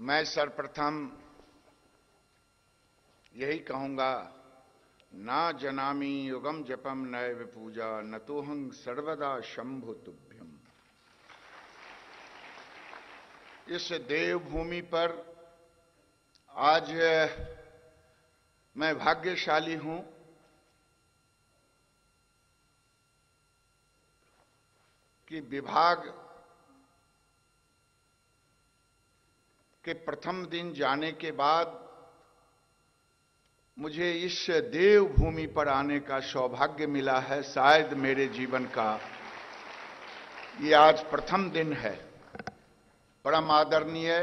मैं सर्वप्रथम यही कहूंगा, ना जनामि युगम जपम नय विपूजा न तोहं सर्वदा शंभु तुभ्यम। इस देवभूमि पर आज मैं भाग्यशाली हूं कि विभाग के प्रथम दिन जाने के बाद मुझे इस देवभूमि पर आने का सौभाग्य मिला है। शायद मेरे जीवन का ये आज प्रथम दिन है। परम आदरणीय,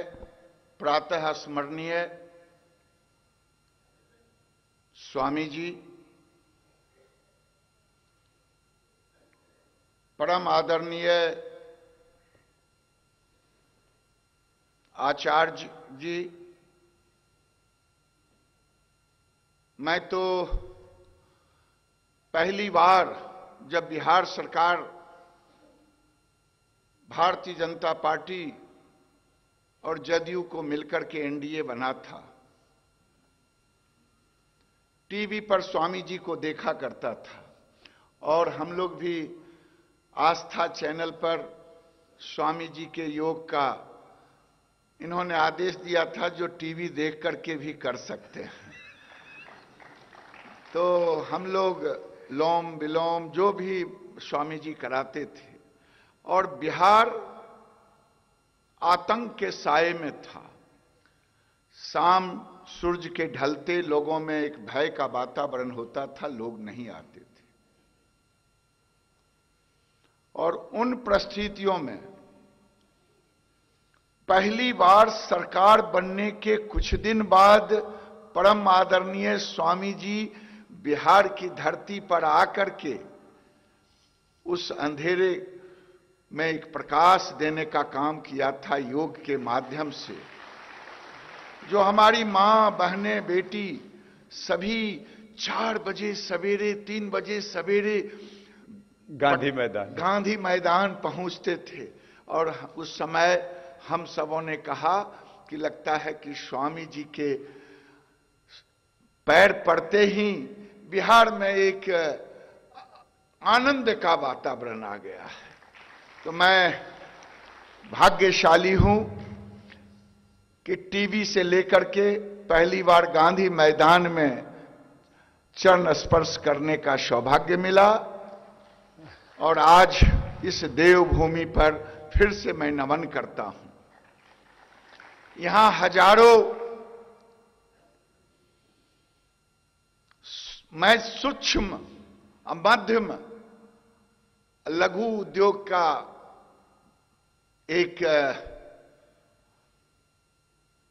प्रातः स्मरणीय स्वामी जी, परम आदरणीय आचार्य जी, मैं तो पहली बार जब बिहार सरकार भारतीय जनता पार्टी और जदयू को मिलकर के एनडीए बना था, टीवी पर स्वामी जी को देखा करता था और हम लोग भी आस्था चैनल पर स्वामी जी के योग का इन्होंने आदेश दिया था जो टीवी देख करके भी कर सकते हैं। तो हम लोग लोम विलोम जो भी स्वामी जी कराते थे और बिहार आतंक के साए में था। शाम सूरज के ढलते लोगों में एक भय का वातावरण होता था, लोग नहीं आते थे। और उन परिस्थितियों में पहली बार सरकार बनने के कुछ दिन बाद परम आदरणीय स्वामी जी बिहार की धरती पर आकर के उस अंधेरे में एक प्रकाश देने का काम किया था योग के माध्यम से। जो हमारी मां, बहनें, बेटी सभी 4 बजे सवेरे, 3 बजे सवेरे गांधी मैदान पहुंचते थे। और उस समय हम सबों ने कहा कि लगता है कि स्वामी जी के पैर पड़ते ही बिहार में एक आनंद का वातावरण आ गया है। तो मैं भाग्यशाली हूं कि टीवी से लेकर के पहली बार गांधी मैदान में चरण स्पर्श करने का सौभाग्य मिला और आज इस देवभूमि पर फिर से मैं नमन करता हूं। यहां हजारों मैं सूक्ष्म, मध्यम, लघु उद्योग का एक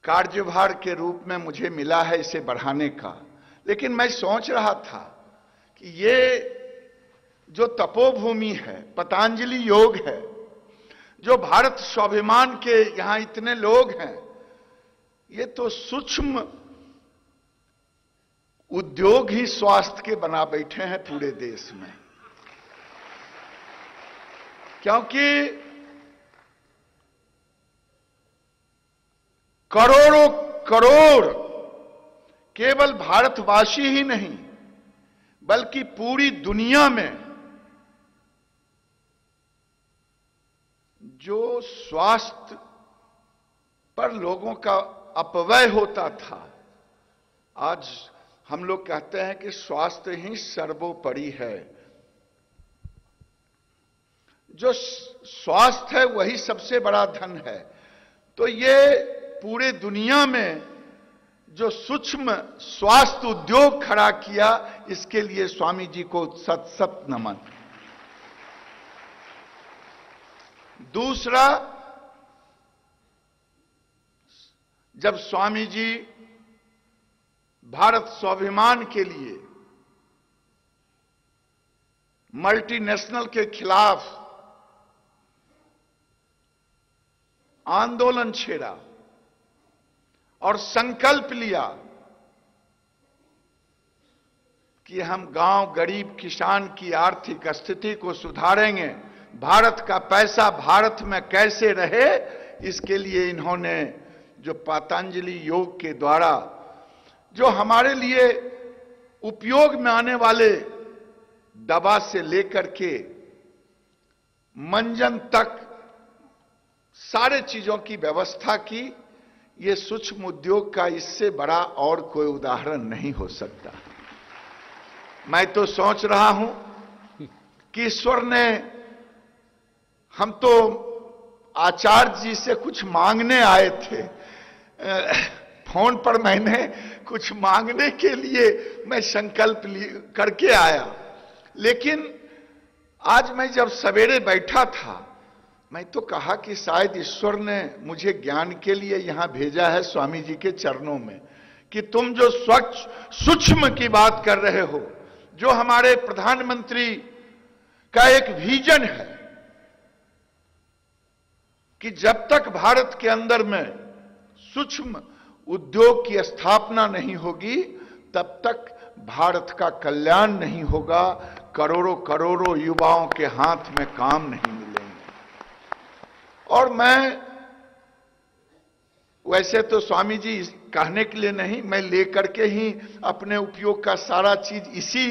कार्यभार के रूप में मुझे मिला है इसे बढ़ाने का। लेकिन मैं सोच रहा था कि ये जो तपोभूमि है, पतंजलि योग है, जो भारत स्वाभिमान के यहां इतने लोग हैं, ये तो सूक्ष्म उद्योग ही स्वास्थ्य के बना बैठे हैं पूरे देश में। क्योंकि करोड़ों करोड़ केवल भारतवासी ही नहीं बल्कि पूरी दुनिया में जो स्वास्थ्य पर लोगों का अपव्यय होता था, आज हम लोग कहते हैं कि स्वास्थ्य ही सर्वोपरि है। जो स्वास्थ्य है वही सबसे बड़ा धन है। तो ये पूरे दुनिया में जो सूक्ष्म स्वास्थ्य उद्योग खड़ा किया, इसके लिए स्वामी जी को सत सत नमन। दूसरा, जब स्वामी जी भारत स्वाभिमान के लिए मल्टीनेशनल के खिलाफ आंदोलन छेड़ा और संकल्प लिया कि हम गांव गरीब किसान की आर्थिक स्थिति को सुधारेंगे, भारत का पैसा भारत में कैसे रहे, इसके लिए इन्होंने जो पतंजलि योग के द्वारा जो हमारे लिए उपयोग में आने वाले दवा से लेकर के मंजन तक सारे चीजों की व्यवस्था की, ये सूक्ष्म उद्योग का इससे बड़ा और कोई उदाहरण नहीं हो सकता। मैं तो सोच रहा हूं कि ईश्वर ने, हम तो आचार्य जी से कुछ मांगने आए थे, फोन पर मैंने कुछ मांगने के लिए मैं संकल्प करके आया, लेकिन आज मैं जब सवेरे बैठा था मैं तो कहा कि शायद ईश्वर ने मुझे ज्ञान के लिए यहां भेजा है स्वामी जी के चरणों में, कि तुम जो स्वच्छ सूक्ष्म की बात कर रहे हो, जो हमारे प्रधानमंत्री का एक विजन है कि जब तक भारत के अंदर में सूक्ष्म उद्योग की स्थापना नहीं होगी तब तक भारत का कल्याण नहीं होगा, करोड़ों करोड़ों युवाओं के हाथ में काम नहीं मिलेंगे। और मैं वैसे तो स्वामी जी कहने के लिए नहीं, मैं लेकर के ही अपने उपयोग का सारा चीज इसी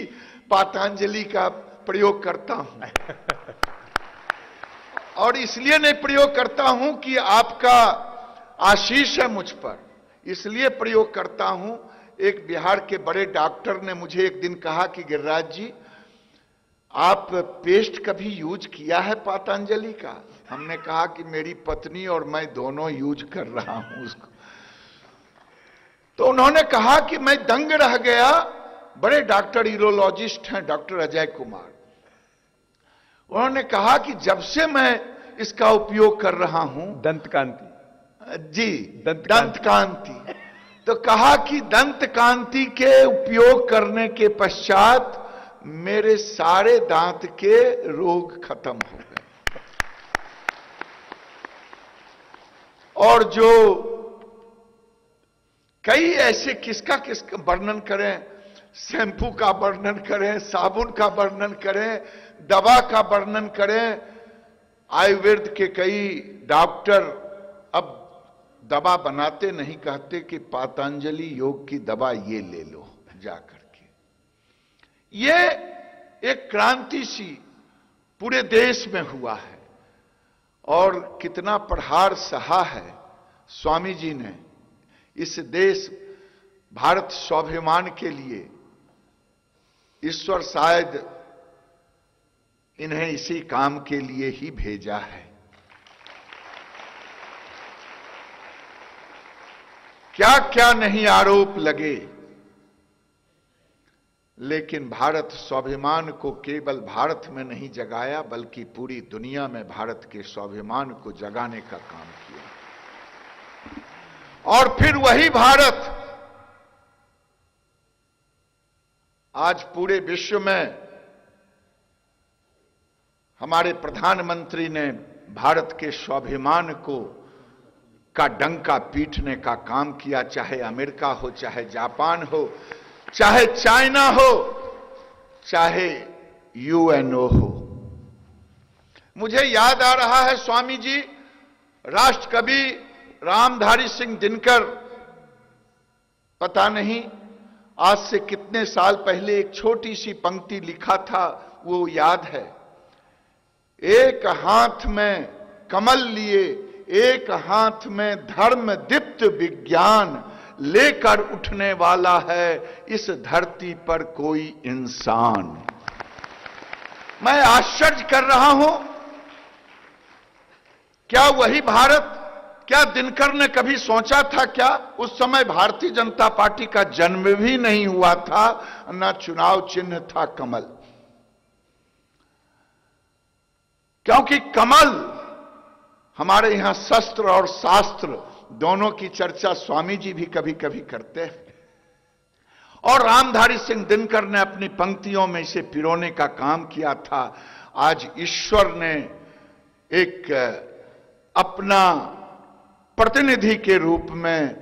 पतंजलि का प्रयोग करता हूं। और इसलिए नहीं प्रयोग करता हूं कि आपका आशीष है मुझ पर, इसलिए प्रयोग करता हूं। एक बिहार के बड़े डॉक्टर ने मुझे एक दिन कहा कि गिरिराज जी, आप पेस्ट कभी यूज किया है पतंजलि का? हमने कहा कि मेरी पत्नी और मैं दोनों यूज कर रहा हूं उसको। तो उन्होंने कहा कि मैं दंग रह गया। बड़े डॉक्टर यूरोलॉजिस्ट हैं डॉक्टर अजय कुमार, उन्होंने कहा कि जब से मैं इसका उपयोग कर रहा हूं, दंत कांति जी, दंत कांति, तो कहा कि दंत कांति के उपयोग करने के पश्चात मेरे सारे दांत के रोग खत्म हो गए। और जो कई ऐसे, किसका वर्णन करें, शैम्पू का वर्णन करें, साबुन का वर्णन करें, दवा का वर्णन करें। आयुर्वेद के कई डॉक्टर अब दवा बनाते नहीं, कहते कि पतंजलि योग की दवा ये ले लो जाकर के। ये एक क्रांति सी पूरे देश में हुआ है और कितना प्रहार सहा है स्वामी जी ने इस देश भारत स्वाभिमान के लिए। ईश्वर शायद इन्हें इसी काम के लिए ही भेजा है। क्या क्या नहीं आरोप लगे, लेकिन भारत स्वाभिमान को केवल भारत में नहीं जगाया बल्कि पूरी दुनिया में भारत के स्वाभिमान को जगाने का काम किया। और फिर वही भारत आज पूरे विश्व में, हमारे प्रधानमंत्री ने भारत के स्वाभिमान को का डंका पीटने का काम किया, चाहे अमेरिका हो, चाहे जापान हो, चाहे चाइना हो, चाहे यूएनओ हो। मुझे याद आ रहा है स्वामी जी, राष्ट्रकवि रामधारी सिंह दिनकर, पता नहीं आज से कितने साल पहले एक छोटी सी पंक्ति लिखा था, वो याद है। एक हाथ में कमल लिए, एक हाथ में धर्म दीप्त विज्ञान, लेकर उठने वाला है इस धरती पर कोई इंसान। मैं आश्चर्य कर रहा हूं, क्या वही भारत, क्या दिनकर ने कभी सोचा था क्या? उस समय भारतीय जनता पार्टी का जन्म भी नहीं हुआ था, न चुनाव चिन्ह था कमल। क्योंकि कमल, हमारे यहां शस्त्र और शास्त्र दोनों की चर्चा स्वामी जी भी कभी कभी करते हैं, और रामधारी सिंह दिनकर ने अपनी पंक्तियों में इसे पिरोने का काम किया था। आज ईश्वर ने एक अपना प्रतिनिधि के रूप में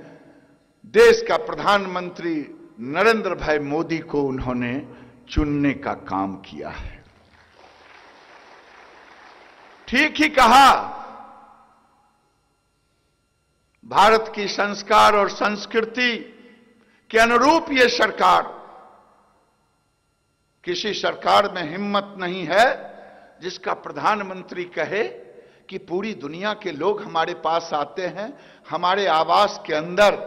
देश का प्रधानमंत्री नरेंद्र भाई मोदी को उन्होंने चुनने का काम किया है। ठीक ही कहा, भारत की संस्कार और संस्कृति के अनुरूप ये सरकार, किसी सरकार में हिम्मत नहीं है जिसका प्रधानमंत्री कहे कि पूरी दुनिया के लोग हमारे पास आते हैं, हमारे आवास के अंदर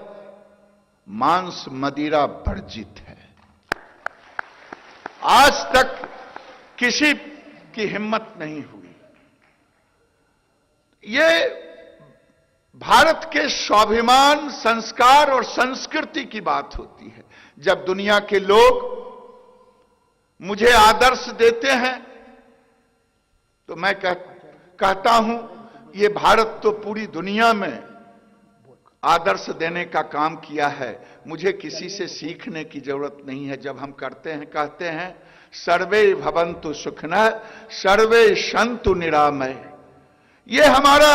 मांस मदिरा वर्जित है। आज तक किसी की हिम्मत नहीं हुई। ये भारत के स्वाभिमान, संस्कार और संस्कृति की बात होती है। जब दुनिया के लोग मुझे आदर्श देते हैं तो मैं कहता हूं ये भारत तो पूरी दुनिया में आदर्श देने का काम किया है, मुझे किसी से सीखने की जरूरत नहीं है। जब हम कहते हैं सर्वे भवन्तु सुखिनः सर्वे सन्तु निरामय, ये हमारा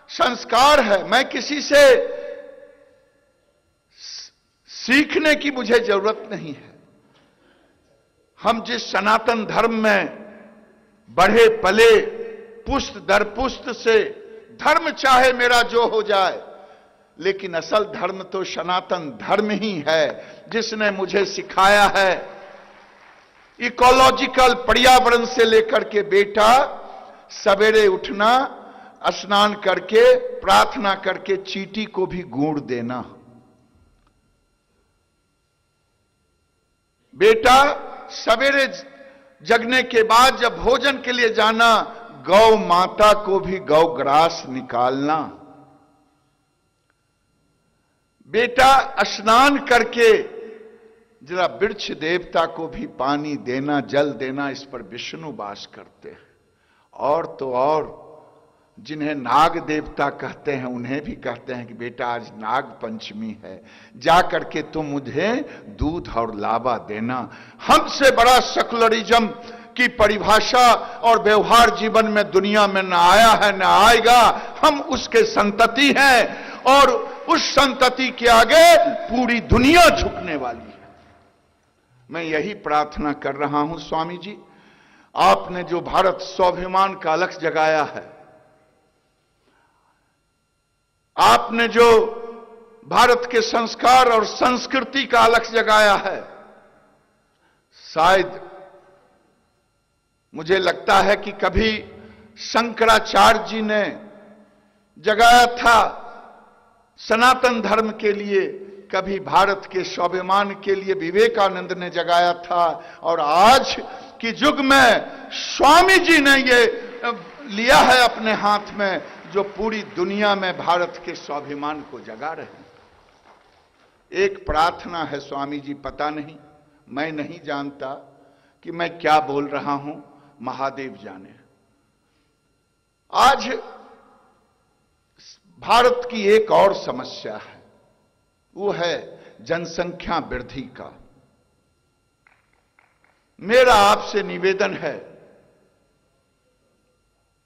संस्कार है। मैं किसी से सीखने की मुझे जरूरत नहीं है। हम जिस सनातन धर्म में बढ़े पले, पुस्त दर पुस्त से, धर्म चाहे मेरा जो हो जाए, लेकिन असल धर्म तो सनातन धर्म ही है, जिसने मुझे सिखाया है इकोलॉजिकल, पर्यावरण से लेकर के बेटा सवेरे उठना, स्नान करके प्रार्थना करके चींटी को भी गुड़ देना। बेटा सवेरे जगने के बाद जब भोजन के लिए जाना, गौ माता को भी गौ ग्रास निकालना। बेटा स्नान करके जरा वृक्ष देवता को भी पानी देना, जल देना, इस पर विष्णु वास करते हैं। और तो और जिन्हें नाग देवता कहते हैं उन्हें भी कहते हैं कि बेटा आज नाग पंचमी है, जाकर के तुम मुझे दूध और लावा देना। हमसे बड़ा सेकुलरिज्म की परिभाषा और व्यवहार जीवन में दुनिया में न आया है न आएगा। हम उसके संतति हैं और उस संतति के आगे पूरी दुनिया झुकने वाली है। मैं यही प्रार्थना कर रहा हूं स्वामी जी, आपने जो भारत स्वाभिमान का अलख जगाया है, आपने जो भारत के संस्कार और संस्कृति का अलख जगाया है, शायद मुझे लगता है कि कभी शंकराचार्य जी ने जगाया था सनातन धर्म के लिए, कभी भारत के स्वाभिमान के लिए विवेकानंद ने जगाया था, और आज के युग में स्वामी जी ने ये लिया है अपने हाथ में, जो पूरी दुनिया में भारत के स्वाभिमान को जगा रहे हैं। एक प्रार्थना है स्वामी जी, पता नहीं, मैं नहीं जानता कि मैं क्या बोल रहा हूं, महादेव जाने। आज भारत की एक और समस्या है, वो है जनसंख्या वृद्धि का। मेरा आपसे निवेदन है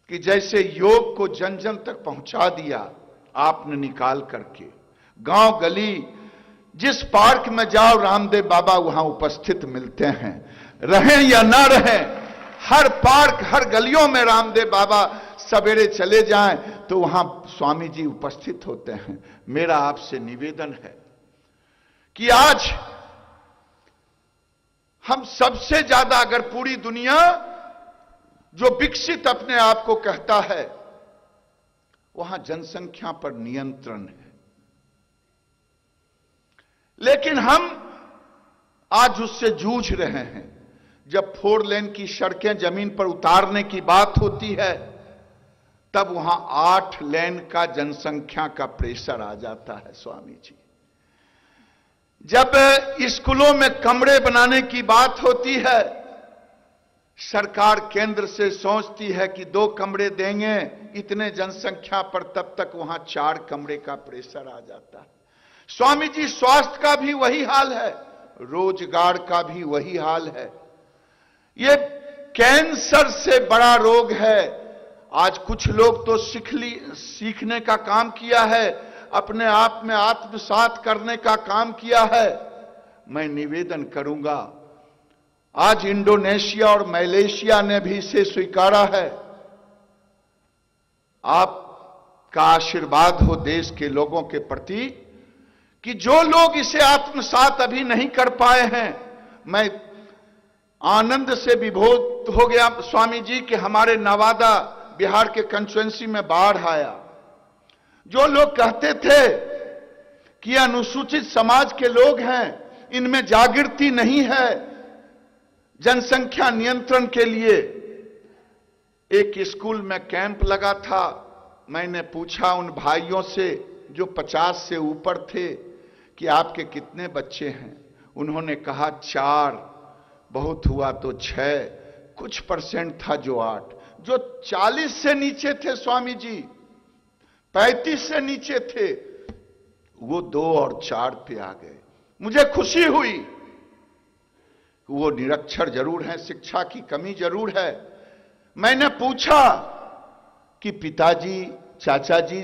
कि जैसे योग को जन जन तक पहुंचा दिया आपने निकाल करके, गांव गली जिस पार्क में जाओ रामदेव बाबा वहां उपस्थित मिलते हैं, रहें या ना रहें, हर पार्क हर गलियों में रामदेव बाबा सवेरे चले जाएं तो वहां स्वामी जी उपस्थित होते हैं। मेरा आपसे निवेदन है कि आज हम सबसे ज्यादा, अगर पूरी दुनिया जो विकसित अपने आप को कहता है, वहां जनसंख्या पर नियंत्रण है, लेकिन हम आज उससे जूझ रहे हैं। जब 4 लेन की सड़कें जमीन पर उतारने की बात होती है, तब वहां 8 लेन का जनसंख्या का प्रेशर आ जाता है स्वामी जी। जब स्कूलों में कमरे बनाने की बात होती है, सरकार केंद्र से सोचती है कि 2 कमरे देंगे इतने जनसंख्या पर, तब तक वहां 4 कमरे का प्रेशर आ जाता है। स्वामी जी स्वास्थ्य का भी वही हाल है, रोजगार का भी वही हाल है। ये कैंसर से बड़ा रोग है। आज कुछ लोग तो सीखने का काम किया है, अपने आप में आत्मसात करने का काम किया है। मैं निवेदन करूंगा, आज इंडोनेशिया और मलेशिया ने भी इसे स्वीकारा है। आप का आशीर्वाद हो देश के लोगों के प्रति कि जो लोग इसे आत्मसात अभी नहीं कर पाए हैं। मैं आनंद से विभोर हो गया स्वामी जी कि हमारे नवादा बिहार के कंस्टिट्यूएंसी में बाढ़ आया। जो लोग कहते थे कि अनुसूचित समाज के लोग हैं, इनमें जागृति नहीं है जनसंख्या नियंत्रण के लिए। एक स्कूल में कैंप लगा था। मैंने पूछा उन भाइयों से जो 50 से ऊपर थे कि आपके कितने बच्चे हैं। उन्होंने कहा 4, बहुत हुआ तो 6, कुछ परसेंट था जो 8। जो 40 से नीचे थे स्वामी जी, 35 से नीचे थे, वो 2 और 4 पे आ गए। मुझे खुशी हुई। वो निरक्षर जरूर हैं, शिक्षा की कमी जरूर है। मैंने पूछा कि पिताजी, चाचा जी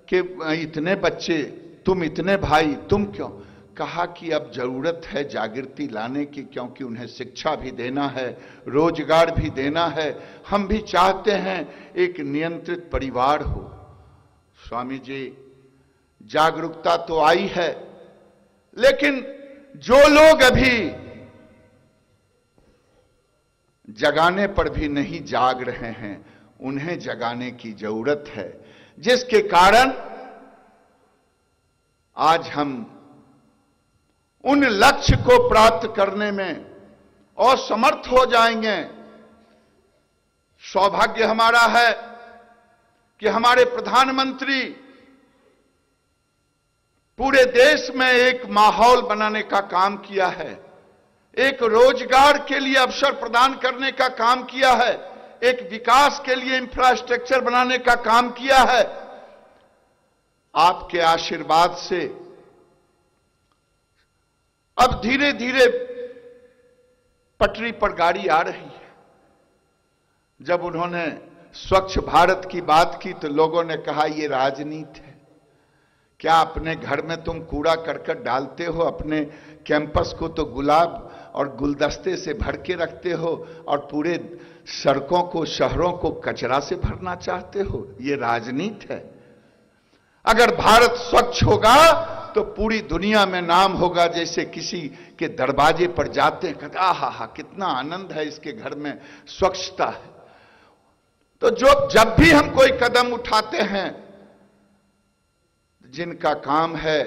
के इतने बच्चे, तुम इतने भाई, तुम क्यों? कहा कि अब जरूरत है जागृति लाने की, क्योंकि उन्हें शिक्षा भी देना है, रोजगार भी देना है। हम भी चाहते हैं एक नियंत्रित परिवार हो। स्वामी जी, जागरूकता तो आई है, लेकिन जो लोग अभी जगाने पर भी नहीं जाग रहे हैं, उन्हें जगाने की जरूरत है, जिसके कारण आज हम उन लक्ष्य को प्राप्त करने में असमर्थ हो जाएंगे। सौभाग्य हमारा है कि हमारे प्रधानमंत्री पूरे देश में एक माहौल बनाने का काम किया है, एक रोजगार के लिए अवसर प्रदान करने का काम किया है, एक विकास के लिए इंफ्रास्ट्रक्चर बनाने का काम किया है। आपके आशीर्वाद से अब धीरे धीरे पटरी पर गाड़ी आ रही है। जब उन्होंने स्वच्छ भारत की बात की तो लोगों ने कहा ये राजनीति है। क्या अपने घर में तुम कूड़ा करकट डालते हो? अपने कैंपस को तो गुलाब और गुलदस्ते से भर के रखते हो और पूरे सड़कों को, शहरों को कचरा से भरना चाहते हो? ये राजनीति है। अगर भारत स्वच्छ होगा तो पूरी दुनिया में नाम होगा। जैसे किसी के दरवाजे पर जाते हैं, कहते आहा कितना आनंद है, इसके घर में स्वच्छता है। तो जब भी हम कोई कदम उठाते हैं, जिनका काम है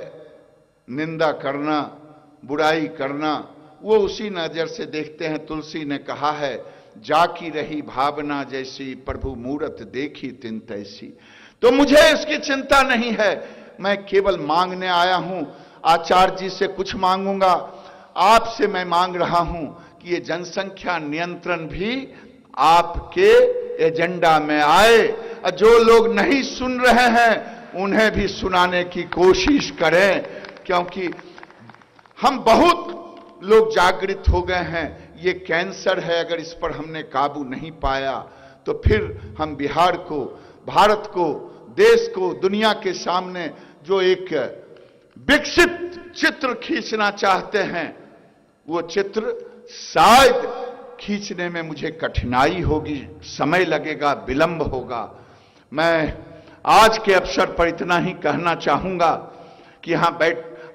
निंदा करना, बुराई करना, वो उसी नजर से देखते हैं। तुलसी ने कहा है, जाकी रही भावना जैसी, प्रभु मूरत देखी तिन तैसी। तो मुझे इसकी चिंता नहीं है, मैं केवल मांगने आया हूं। आचार्य जी से कुछ मांगूंगा, आपसे मैं मांग रहा हूं कि ये जनसंख्या नियंत्रण भी आपके एजेंडा में आए। जो लोग नहीं सुन रहे हैं उन्हें भी सुनाने की कोशिश करें, क्योंकि हम बहुत लोग जागृत हो गए हैं। ये कैंसर है, अगर इस पर हमने काबू नहीं पाया तो फिर हम बिहार को, भारत को, देश को दुनिया के सामने जो एक विकसित चित्र खींचना चाहते हैं, वो चित्र शायद खींचने में मुझे कठिनाई होगी, समय लगेगा, विलंब होगा। मैं आज के अवसर पर इतना ही कहना चाहूंगा कि यहां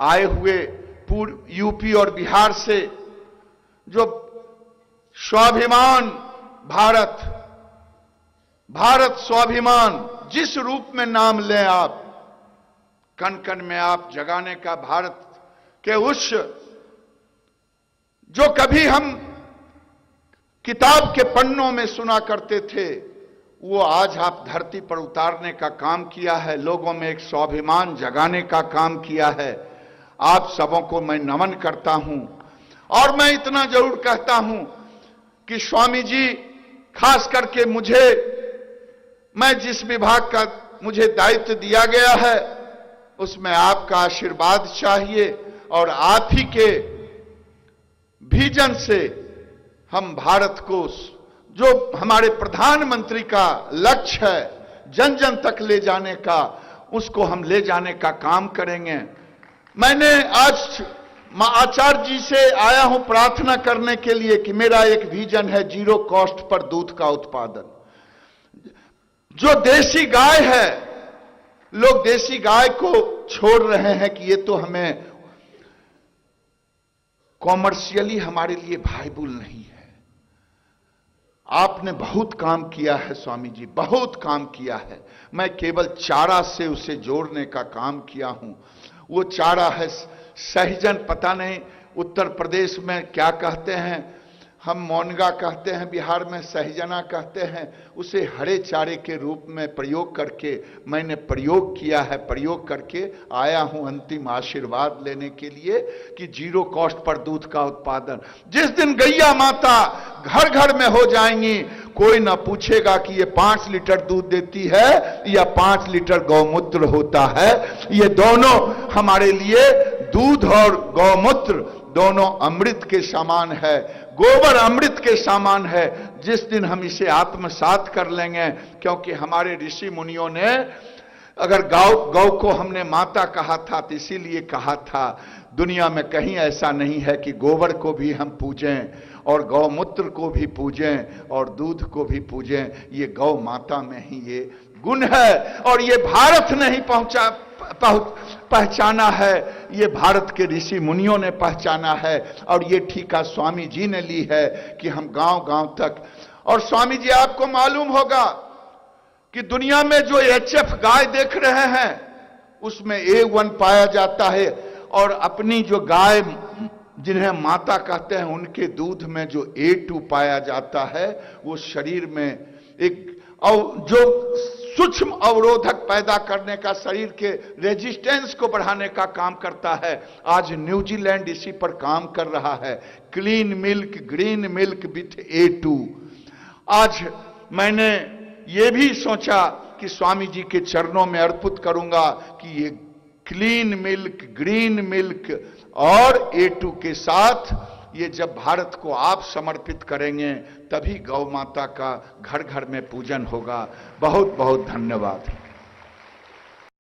आए हुए पूर्व यूपी और बिहार से जो स्वाभिमान भारत, भारत स्वाभिमान जिस रूप में नाम लें आप, कण कण में आप जगाने का भारत के उस जो कभी हम किताब के पन्नों में सुना करते थे, वो आज आप धरती पर उतारने का काम किया है। लोगों में एक स्वाभिमान जगाने का काम किया है। आप सबों को मैं नमन करता हूं। और मैं इतना जरूर कहता हूं कि स्वामी जी, खास करके मैं जिस विभाग का मुझे दायित्व दिया गया है, उसमें आपका आशीर्वाद चाहिए। और आप ही के विजन से हम भारत को, जो हमारे प्रधानमंत्री का लक्ष्य है जन जन तक ले जाने का, उसको हम ले जाने का काम करेंगे। मैंने आज आचार्य जी से आया हूं प्रार्थना करने के लिए कि मेरा एक विजन है जीरो कॉस्ट पर दूध का उत्पादन। जो देसी गाय है लोग देसी गाय को छोड़ रहे हैं कि ये तो हमें कॉमर्शियली हमारे लिए वायबल नहीं है। आपने बहुत काम किया है स्वामी जी, बहुत काम किया है। मैं केवल चारा से उसे जोड़ने का काम किया हूं। वो चारा है सहजन, पता नहीं उत्तर प्रदेश में क्या कहते हैं, हम मोनगा कहते हैं, बिहार में सहजना कहते हैं। उसे हरे चारे के रूप में प्रयोग करके मैंने प्रयोग किया है, प्रयोग करके आया हूं अंतिम आशीर्वाद लेने के लिए कि जीरो कॉस्ट पर दूध का उत्पादन। जिस दिन गैया माता घर घर में हो जाएंगी, कोई ना पूछेगा कि ये 5 लीटर दूध देती है या 5 लीटर गौमूत्र होता है। ये दोनों हमारे लिए, दूध और गौमूत्र दोनों अमृत के समान है, गोबर अमृत के समान है। जिस दिन हम इसे आत्मसात कर लेंगे, क्योंकि हमारे ऋषि मुनियों ने, अगर गौ को हमने माता कहा था तो इसीलिए कहा था, दुनिया में कहीं ऐसा नहीं है कि गोबर को भी हम पूजें और गौमूत्र को भी पूजें और दूध को भी पूजें। ये गौ माता में ही ये गुण है और ये भारत नहीं पहचाना है, ये भारत के ऋषि मुनियों ने पहचाना है और ये ठीका स्वामी जी ने ली है कि हम गांव गांव तक। और स्वामी जी, आपको मालूम होगा कि दुनिया में जो HF गाय देख रहे हैं उसमें A1 पाया जाता है और अपनी जो गाय जिन्हें माता कहते हैं उनके दूध में जो A2 पाया जाता है, वो शरीर में एक जो सूक्ष्म अवरोधक पैदा करने का, शरीर के रेजिस्टेंस को बढ़ाने का काम करता है। आज न्यूजीलैंड इसी पर काम कर रहा है, clean milk, green milk with A2। आज मैंने ये भी सोचा कि स्वामी जी के चरणों में अर्पित करूंगा कि ये क्लीन मिल्क, ग्रीन मिल्क और A2 के साथ ये जब भारत को आप समर्पित करेंगे तभी गौ माता का घर घर में पूजन होगा। बहुत बहुत धन्यवाद।